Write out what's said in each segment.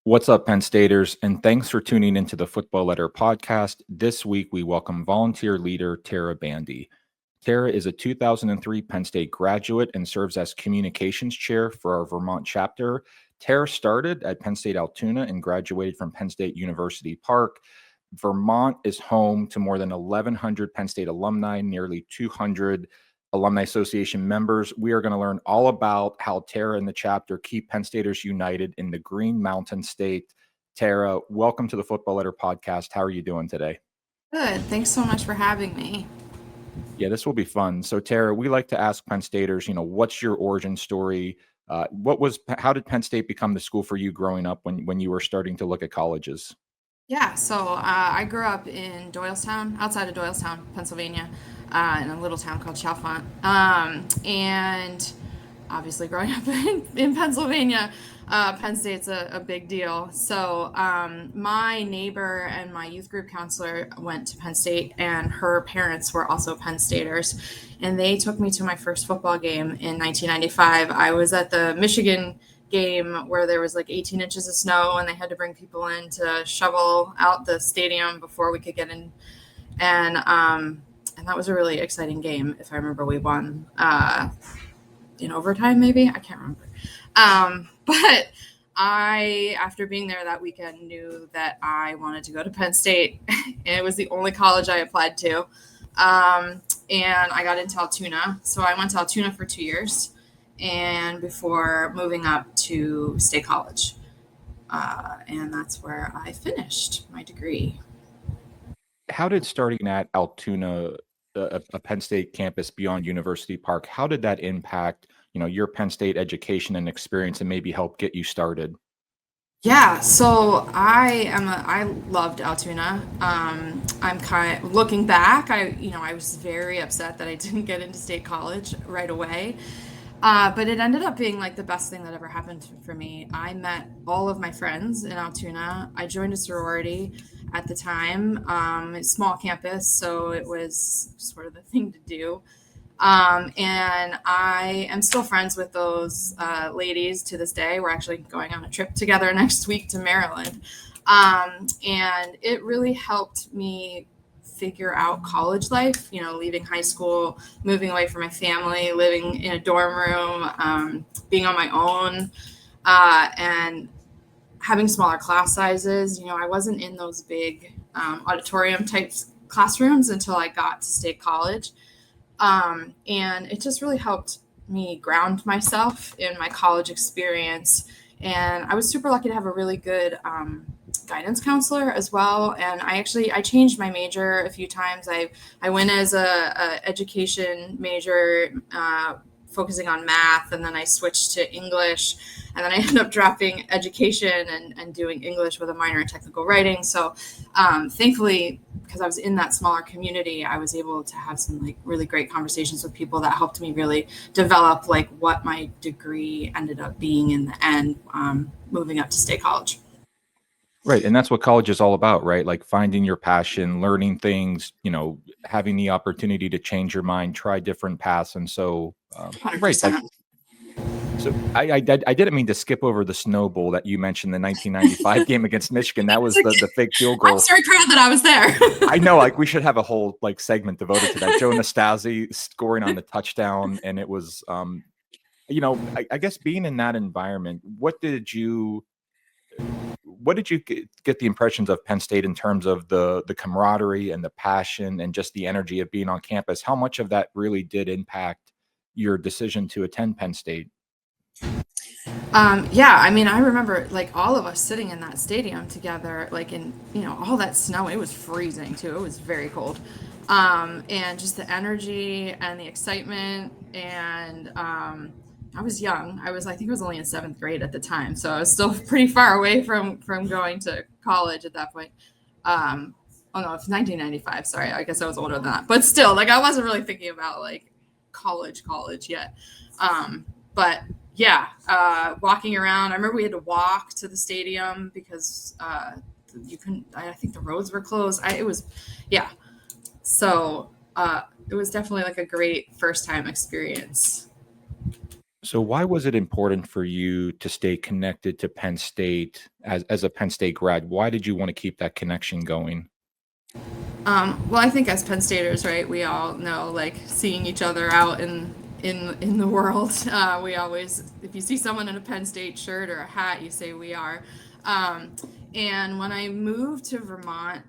What's up, Penn Staters? And thanks for tuning into the Football Letter podcast. This week, we welcome volunteer leader Tara Bandy. Tara is a 2003 Penn State graduate and serves as communications chair for our Vermont chapter. Tara started at Penn State Altoona and graduated from Penn State University Park. Vermont is home to more than 1,100 Penn State alumni, nearly 200 Alumni Association members. We are going to learn all about how Tara and the chapter keep Penn Staters united in the Green Mountain State. Tara, welcome to the Football Letter podcast. How are you doing today? Good. Thanks so much for having me. Yeah, this will be fun. So, Tara, we like to ask Penn Staters, what's your origin story? How did Penn State become the school for you growing up when you were starting to look at colleges? Yeah, so I grew up in Doylestown, outside of Doylestown, Pennsylvania, in a little town called Chalfont. And obviously, growing up in Pennsylvania, Penn State's a big deal. So my neighbor and my youth group counselor went to Penn State, and her parents were also Penn Staters. And they took me to my first football game in 1995. I was at the Michigan game where there was like 18 inches of snow and they had to bring people in to shovel out the stadium before we could get in. And that was a really exciting game. If I remember, we won in overtime, maybe. I can't remember. But I, after being there that weekend, knew that I wanted to go to Penn State. It was the only college I applied to. And I got into Altoona. So I went to Altoona for 2 years, and before moving up to State College. And that's where I finished my degree. How did starting at Altoona, a Penn State campus beyond University Park, how did that impact, your Penn State education and experience and maybe help get you started? Yeah, so I loved Altoona. I'm kind of looking back. I was very upset that I didn't get into State College right away. But it ended up being like the best thing that ever happened for me. I met all of my friends in Altoona. I joined a sorority at the time. It's a small campus, so it was sort of the thing to do. And I am still friends with those ladies to this day. We're actually going on a trip together next week to Maryland. And it really helped me figure out college life, leaving high school, moving away from my family, living in a dorm room, being on my own, and having smaller class sizes. I wasn't in those big auditorium type classrooms until I got to State College. And it just really helped me ground myself in my college experience. And I was super lucky to have a really good guidance counselor as well. And I changed my major a few times. I went as a education major, focusing on math, and then I switched to English, and then I ended up dropping education and doing English with a minor in technical writing. So thankfully, because I was in that smaller community, I was able to have some like really great conversations with people that helped me really develop like what my degree ended up being in the end, moving up to State College. Right. And that's what college is all about, right? Like finding your passion, learning things, having the opportunity to change your mind, try different paths. And so, right. 100%. So I didn't mean to skip over the Snow Bowl that you mentioned, the 1995 game against Michigan. That was the fake field goal. I'm very proud that I was there. I know, like we should have a whole like segment devoted to that. Joe Nastasi scoring on the touchdown, and it was, I guess being in that environment, what did you get the impressions of Penn State in terms of the camaraderie and the passion and just the energy of being on campus? How much of that really did impact your decision to attend Penn State? Yeah, I mean, I remember like all of us sitting in that stadium together, like in, all that snow. It was freezing too. It was very cold. And just the energy and the excitement. And I was young. I think I was only in 7th grade at the time. So I was still pretty far away from going to college at that point. Oh no, it's 1995. Sorry. I guess I was older than that. But still, like I wasn't really thinking about like college yet. But yeah, walking around. I remember we had to walk to the stadium because you couldn't. I think the roads were closed. Yeah. So it was definitely like a great first time experience. So why was it important for you to stay connected to Penn State as a Penn State grad? Why did you want to keep that connection going? Well, I think as Penn Staters, right, we all know like seeing each other out in the world. We always, if you see someone in a Penn State shirt or a hat, you say we are. Um, and when I moved to Vermont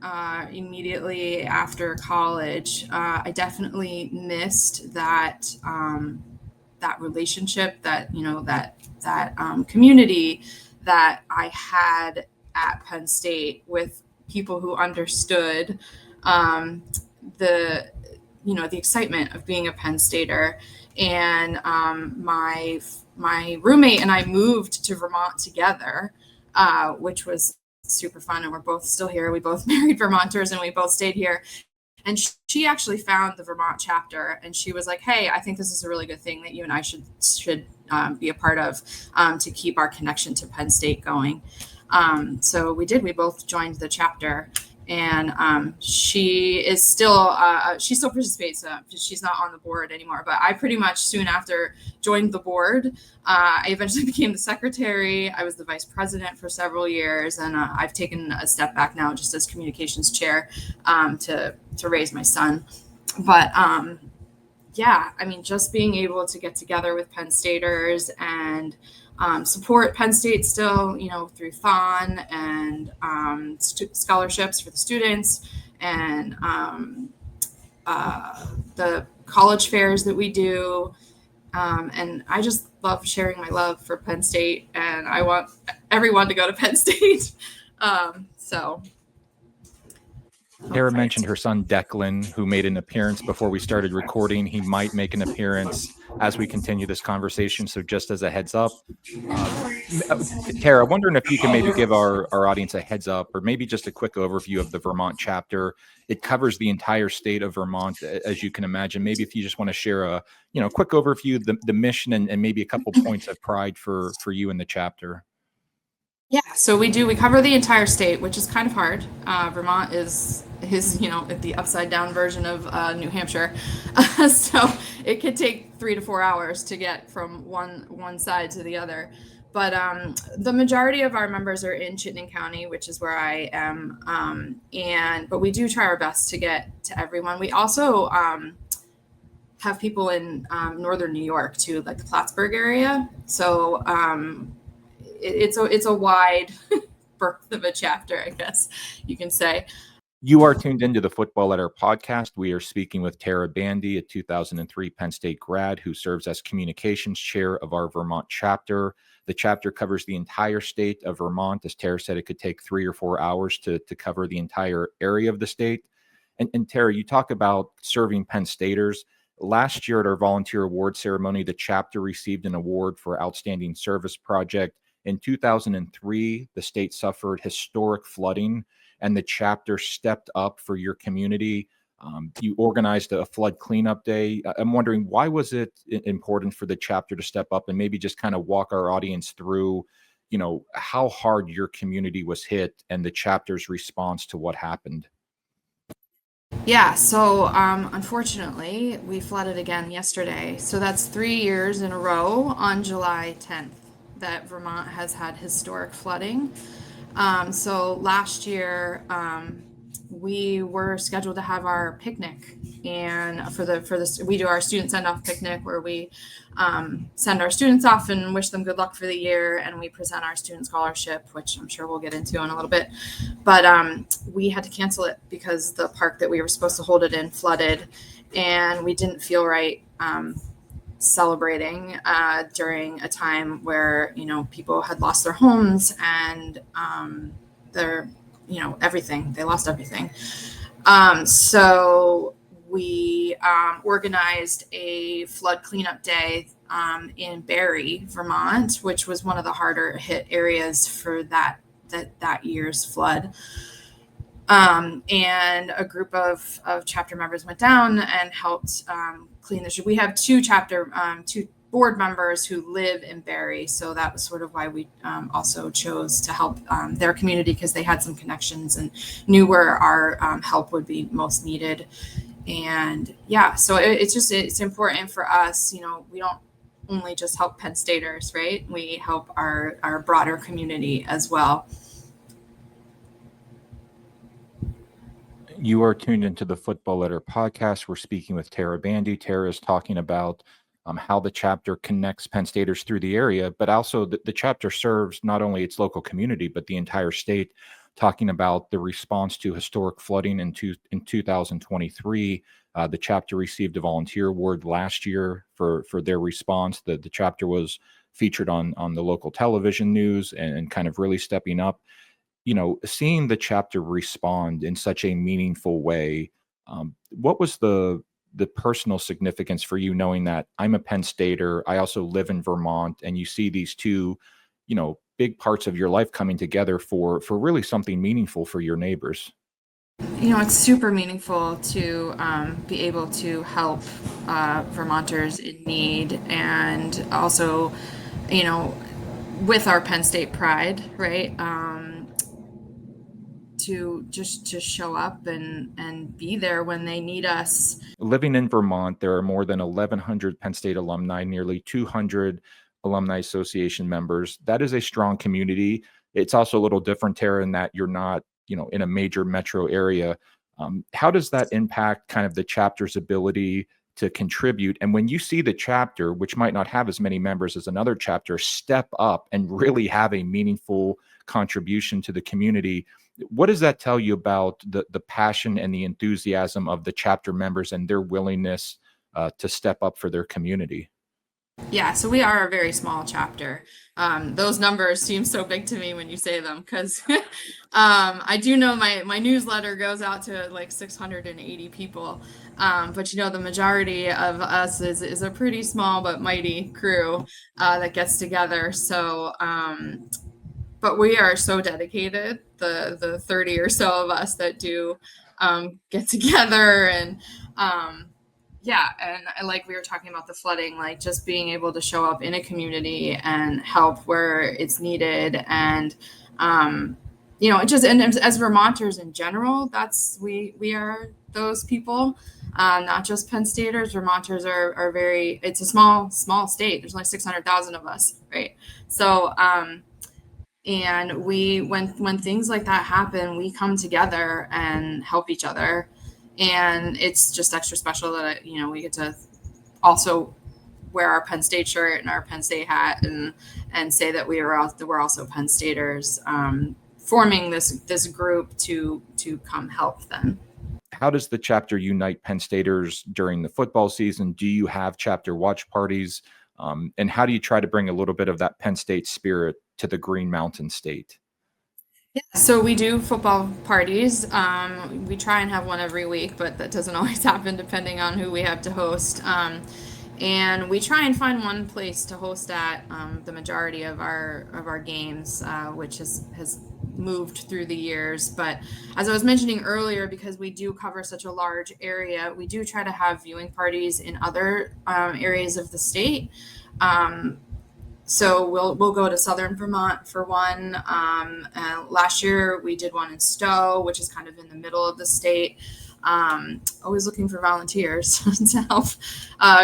immediately after college, I definitely missed that relationship, that community that I had at Penn State with people who understood um, the the excitement of being a Penn Stater. And my roommate and I moved to Vermont together, which was super fun. And we're both still here. We both married Vermonters, and we both stayed here. And she actually found the Vermont chapter, and she was like, "Hey, I think this is a really good thing that you and I should be a part of, to keep our connection to Penn State going." So we did. We both joined the chapter, and she still participates. She's not on the board anymore, but I pretty much soon after joined the board. I eventually became the secretary. I was the vice president for several years, and I've taken a step back now just as communications chair, to raise my son. But yeah, I mean, just being able to get together with Penn Staters and support Penn State still, through fun and scholarships for the students, and the college fairs that we do. And I just love sharing my love for Penn State, and I want everyone to go to Penn State. So Tara mentioned her son Declan, who made an appearance before we started recording. He might make an appearance as we continue this conversation. So just as a heads up, Tara, wondering if you can maybe give our audience a heads up, or maybe just a quick overview of the Vermont chapter. It covers the entire state of Vermont, as you can imagine. Maybe if you just want to share a quick overview, the mission, and maybe a couple points of pride for you in the chapter. Yeah, so we cover the entire state, which is kind of hard. Vermont is the upside down version of New Hampshire, so it could take 3 to 4 hours to get from one side to the other. But the majority of our members are in Chittenden County, which is where I am, but we do try our best to get to everyone. We also have people in northern New York too, like the Plattsburgh area. So it's a wide berth of a chapter, I guess you can say. You are tuned into the Football Letter podcast. We are speaking with Tara Bandy, a 2003 Penn State grad who serves as communications chair of our Vermont chapter. The chapter covers the entire state of Vermont. As Tara said, it could take 3 or 4 hours to cover the entire area of the state. And Tara, you talk about serving Penn Staters. Last year at our volunteer award ceremony, the chapter received an award for Outstanding Service Project. In 2003, the state suffered historic flooding, and the chapter stepped up for your community. You organized a flood cleanup day. I'm wondering, why was it important for the chapter to step up, and maybe just kind of walk our audience through, how hard your community was hit and the chapter's response to what happened? Yeah, so unfortunately, we flooded again yesterday. So that's 3 years in a row on July 10th that Vermont has had historic flooding. So last year, we were scheduled to have our picnic, and for this, we do our student send off picnic where we send our students off and wish them good luck for the year, and we present our student scholarship, which I'm sure we'll get into in a little bit. But we had to cancel it because the park that we were supposed to hold it in flooded, and we didn't feel right celebrating during a time where people had lost their homes and their everything. They lost everything. So we organized a flood cleanup day in Barry, Vermont, which was one of the harder hit areas for that year's flood. And a group of chapter members went down and helped clean the street. We have two board members who live in Barry, so that was sort of why we also chose to help their community, because they had some connections and knew where our help would be most needed. And yeah, so it's important for us. We don't only just help Penn Staters, right? We help our broader community as well. You are tuned into the Football Letter podcast. We're speaking with Tara Bandy. Tara is talking about how the chapter connects Penn Staters through the area, but also the chapter serves not only its local community, but the entire state, talking about the response to historic flooding in 2023. The chapter received a volunteer award last year for their response. The chapter was featured on the local television news and kind of really stepping up. Seeing the chapter respond in such a meaningful way, what was the personal significance for you, knowing that I'm a Penn Stater, I also live in Vermont, and you see these two, big parts of your life coming together for really something meaningful for your neighbors? It's super meaningful to be able to help Vermonters in need, and also, you know, with our Penn State pride, right? To just to show up and be there when they need us. Living in Vermont, there are more than 1,100 Penn State alumni, nearly 200 alumni association members. That is a strong community. It's also a little different, Tara, in that you're not, in a major metro area. How does that impact kind of the chapter's ability to contribute? And when you see the chapter, which might not have as many members as another chapter, step up and really have a meaningful contribution to the community, what does that tell you about the passion and the enthusiasm of the chapter members and their willingness to step up for their community? Yeah, so we are a very small chapter. Those numbers seem so big to me when you say them, because I do know my newsletter goes out to like 680 people. But the majority of us is a pretty small but mighty crew that gets together. So but we are so dedicated, the 30 or so of us that do get together. And yeah, and like we were talking about the flooding, like just being able to show up in a community and help where it's needed. And just, and as Vermonters in general, that's we are those people, not just Penn Staters. Vermonters are very, it's a small state. There's only 600,000 of us, right? So and when things like that happen, we come together and help each other. And it's just extra special that we get to also wear our Penn State shirt and our Penn State hat and say that we're also Penn Staters, forming this group to come help them. How does the chapter unite Penn Staters during the football season? Do you have chapter watch parties? And how do you try to bring a little bit of that Penn State spirit to the Green Mountain State? Yeah, so we do football parties. We try and have one every week, but that doesn't always happen depending on who we have to host. And we try and find one place to host at the majority of our games, which has moved through the years. But as I was mentioning earlier, because we do cover such a large area, we do try to have viewing parties in other areas of the state. So we'll go to Southern Vermont for one. Last year we did one in Stowe, which is kind of in the middle of the state. Always looking for volunteers to help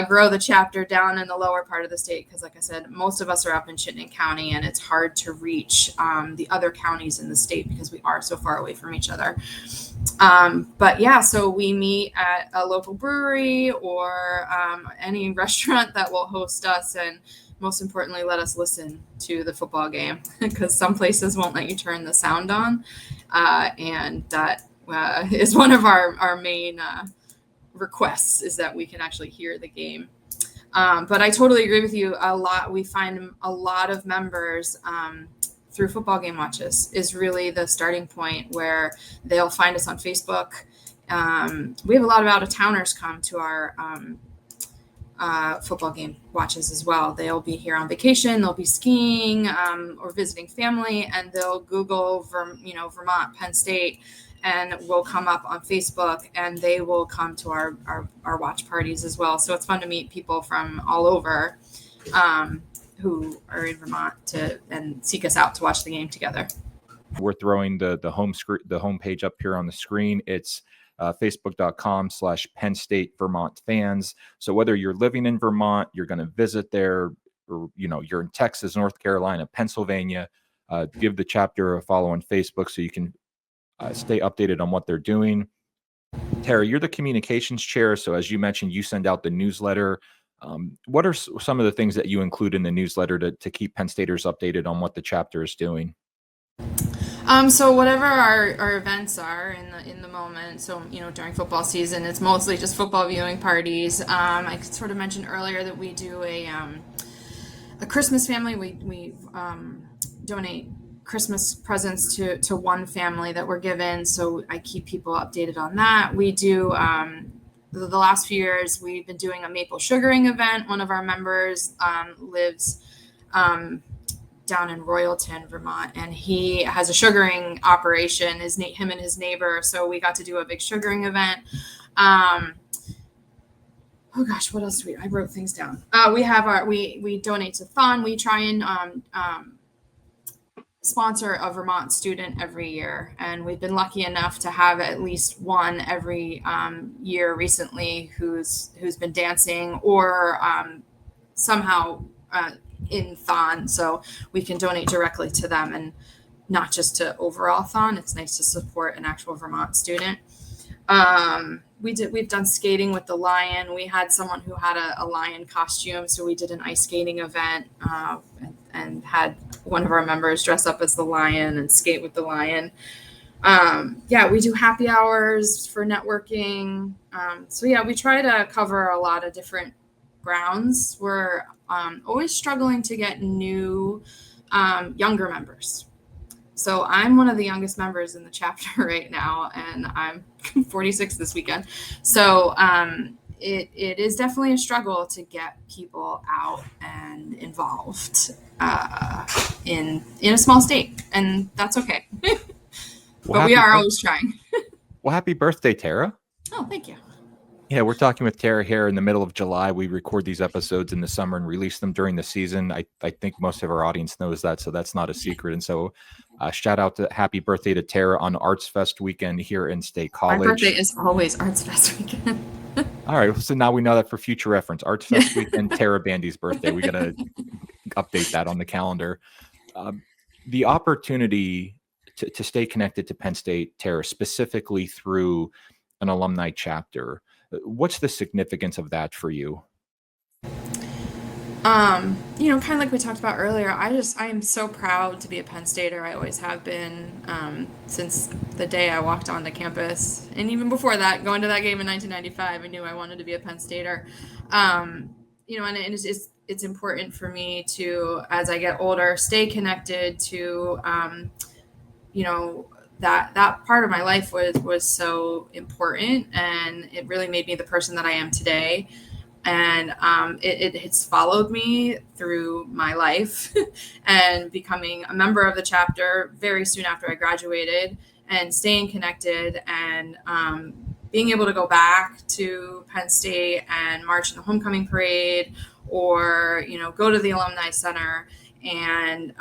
grow the chapter down in the lower part of the state, because like I said, most of us are up in Chittenden County, and it's hard to reach the other counties in the state because we are so far away from each other. But yeah, so we meet at a local brewery or any restaurant that will host us, and most importantly, let us listen to the football game, because some places won't let you turn the sound on, and that is one of our main requests, is that we can actually hear the game. But I totally agree with you. We find a lot of members through football game watches is really the starting point, where they'll find us on Facebook. We have a lot of out-of-towners come to our football game watches as well. They'll be here on vacation, they'll be skiing or visiting family, and they'll Google Vermont, Penn State, and will come up on Facebook, and they will come to our watch parties as well. So it's fun to meet people from all over who are in Vermont and seek us out to watch the game together. We're throwing the home page up here on the screen. It's facebook.com/Penn State Vermont fans. So whether you're living in Vermont, you're going to visit there, or you're in Texas, North Carolina, Pennsylvania, give the chapter a follow on Facebook so you can stay updated on what they're doing. Tara, you're the communications chair. So as you mentioned, you send out the newsletter. What are some of the things that you include in the newsletter to keep Penn Staters updated on what the chapter is doing? So whatever our events are in the moment, so during football season, it's mostly just football viewing parties. I sort of mentioned earlier that we do a Christmas family. We donate Christmas presents to one family that we're given, so I keep people updated on that. We do the last few years we've been doing a maple sugaring event. One of our members lives down in Royalton, Vermont, and he has a sugaring operation. Him and his neighbor, so we got to do a big sugaring event. Oh gosh, what else do I wrote things down. We donate to Thon. We try and sponsor a Vermont student every year, and we've been lucky enough to have at least one every year recently who's been dancing or somehow in Thon, so we can donate directly to them and not just to overall Thon. It's nice to support an actual Vermont student. We've done skating with the lion. We had someone who had a lion costume, so we did an ice skating event and had one of our members dress up as the lion and skate with the lion. We do happy hours for networking. We try to cover a lot of different grounds. We're always struggling to get new younger members. So I'm one of the youngest members in the chapter right now, and I'm 46 this weekend. So it is definitely a struggle to get people out and involved in a small state, and that's okay. But we are always trying. Well, happy birthday, Tara. Oh, thank you. Yeah, we're talking with Tara here in the middle of July. We record these episodes in the summer and release them during the season. I think most of our audience knows that, so that's not a secret. And so shout out to happy birthday to Tara on Arts Fest weekend here in State College. My birthday is always Arts Fest weekend. All right, so now we know that for future reference. Arts Fest weekend, Tara Bandy's birthday. We got to update that on the calendar. The opportunity to stay connected to Penn State, Tara, specifically through an alumni chapter. What's the significance of that for you? Kind of like we talked about earlier, I am so proud to be a Penn Stater. I always have been since the day I walked onto campus. And even before that, going to that game in 1995, I knew I wanted to be a Penn Stater. And it's important for me to, as I get older, stay connected to, that part of my life was so important, and it really made me the person that I am today. And it's followed me through my life and becoming a member of the chapter very soon after I graduated, and staying connected and being able to go back to Penn State and march in the homecoming parade, or go to the alumni center and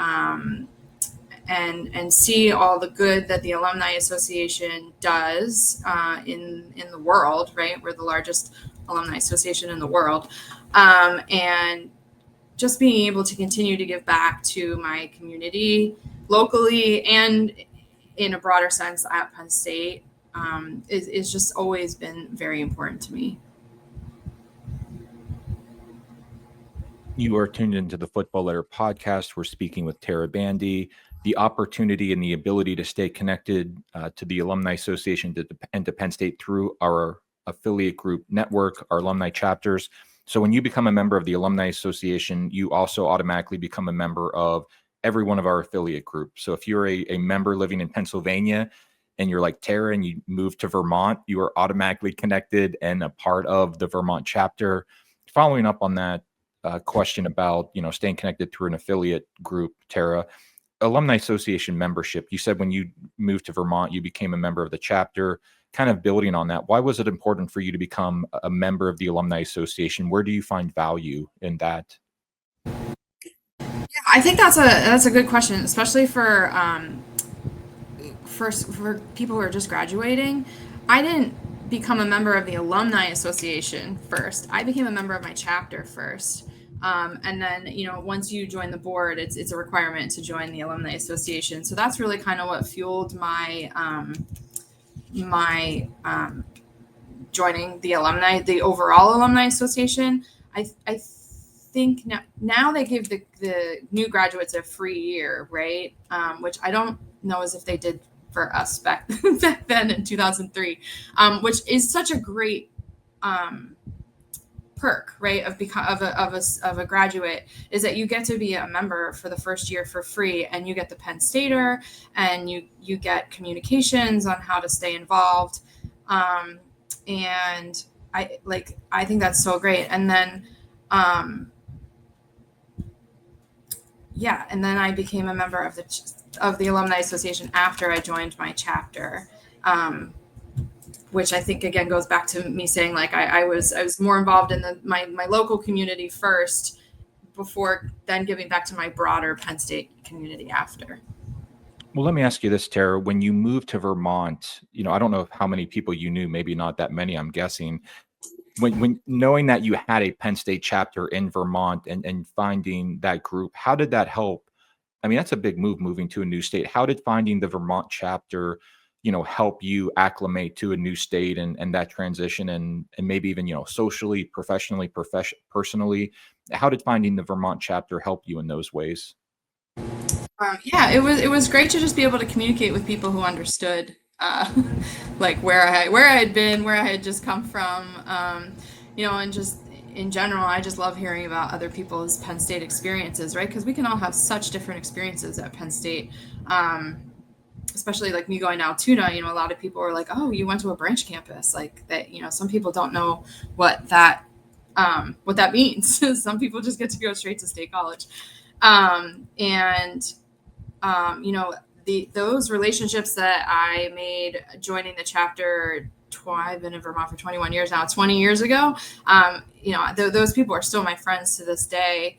see all the good that the Alumni Association does in the world, right? We're the largest alumni association in the world. And just being able to continue to give back to my community locally and in a broader sense at Penn State is just always been very important to me. You are tuned into the Football Letter podcast. We're speaking with Tara Bandy. The opportunity and the ability to stay connected to the Alumni Association and to Penn State through our affiliate group network, our alumni chapters. So when you become a member of the Alumni Association, you also automatically become a member of every one of our affiliate groups. So if you're a member living in Pennsylvania and you're like Tara and you move to Vermont, you are automatically connected and a part of the Vermont chapter. Following up on that question about staying connected through an affiliate group, Tara, Alumni Association membership, you said when you moved to Vermont, you became a member of the chapter. Kind of building on that, why was it important for you to become a member of the Alumni Association? Where do you find value in that? Yeah, I think that's a good question, especially for people who are just graduating. I didn't become a member of the Alumni Association first. I became a member of my chapter first. And then, once you join the board, it's a requirement to join the Alumni Association. So that's really kind of what fueled my joining the overall Alumni Association. I think now they give the new graduates a free year, right? Which I don't know as if they did for us back then in 2003, which is such a great perk, right, of a graduate, is that you get to be a member for the first year for free, and you get the Penn Stater, and you get communications on how to stay involved, and I think that's so great. And then and then I became a member of the Alumni Association after I joined my chapter, which I think again goes back to me saying like I was more involved in my local community first before then giving back to my broader Penn State community after. Well, let me ask you this, Tara. When you moved to Vermont, I don't know how many people you knew, maybe not that many, I'm guessing. When knowing that you had a Penn State chapter in Vermont and finding that group, how did that help? I mean, that's a big move, moving to a new state. How did finding the Vermont chapter, help you acclimate to a new state and that transition, and maybe even, socially, professionally, personally? How did finding the Vermont chapter help you in those ways? It was great to just be able to communicate with people who understood, like where I had been, where I had just come from, and just in general, I just love hearing about other people's Penn State experiences, right? Because we can all have such different experiences at Penn State. Especially like me going to Altoona, a lot of people are like, "Oh, you went to a branch campus," like that. Some people don't know what that means. Some people just get to go straight to State College, and those relationships that I made joining the chapter. I've been in Vermont for 21 years now. 20 years ago, those people are still my friends to this day.